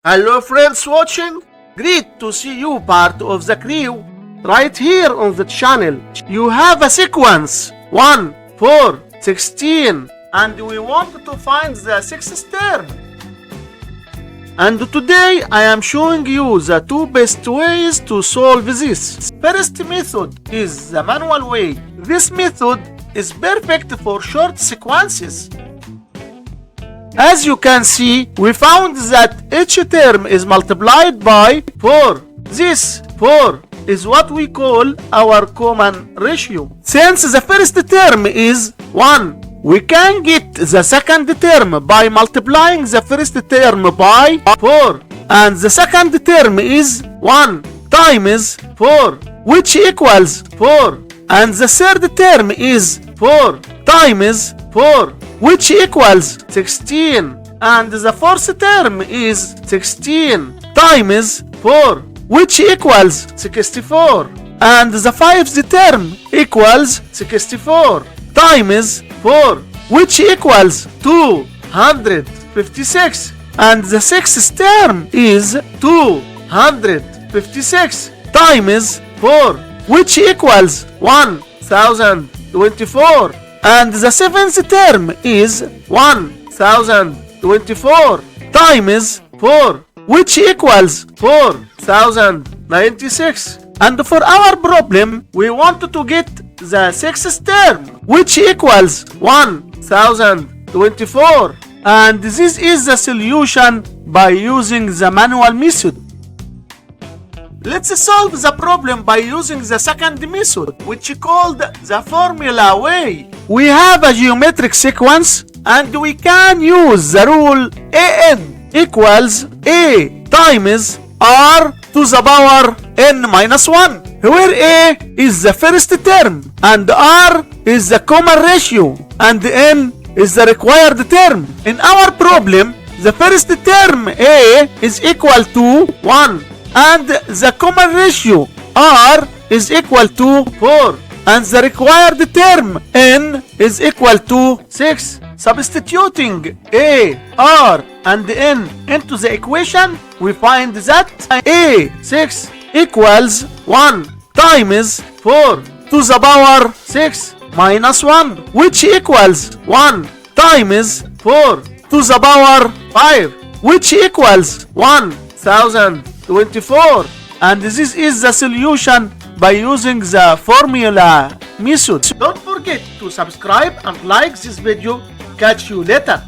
Hello friends watching, great to see you part of the crew right here on the channel. You have a sequence 1, 4, 16 and we want to find the sixth term. And today I am showing you the two best ways to solve this. First method is the manual way. This method is perfect for short sequences. As you can see, we found that each term is multiplied by 4. This 4 is what we call our common ratio. Since the first term is 1, we can get the second term by multiplying the first term by 4. And the second term is 1 times 4, which equals 4. And the third term is 4 times 4, which equals 16. And the fourth term is 16 times 4, which equals 64. And the fifth term equals 64 times 4, which equals 256. And the sixth term is 256 times 4, which equals 1024. And the seventh term is 1024 times 4, which equals 4096. And for our problem, we want to get the sixth term, which equals 1024. And this is the solution by using the manual method. Let's solve the problem by using the second method, which is called the formula way. We have a geometric sequence and we can use the rule an equals a times r to the power n minus 1, where a is the first term and r is the common ratio and n is the required term. In our problem, the first term a is equal to 1 and the common ratio r is equal to 4 and the required term n is equal to 6. Substituting a, r and n into the equation, we find that a 6 equals 1 times 4 to the power 6 minus 1, which equals 1 times 4 to the power 5, which equals 1024. And this is the solution by using the formula method. Don't forget to subscribe and like this video. Catch you later.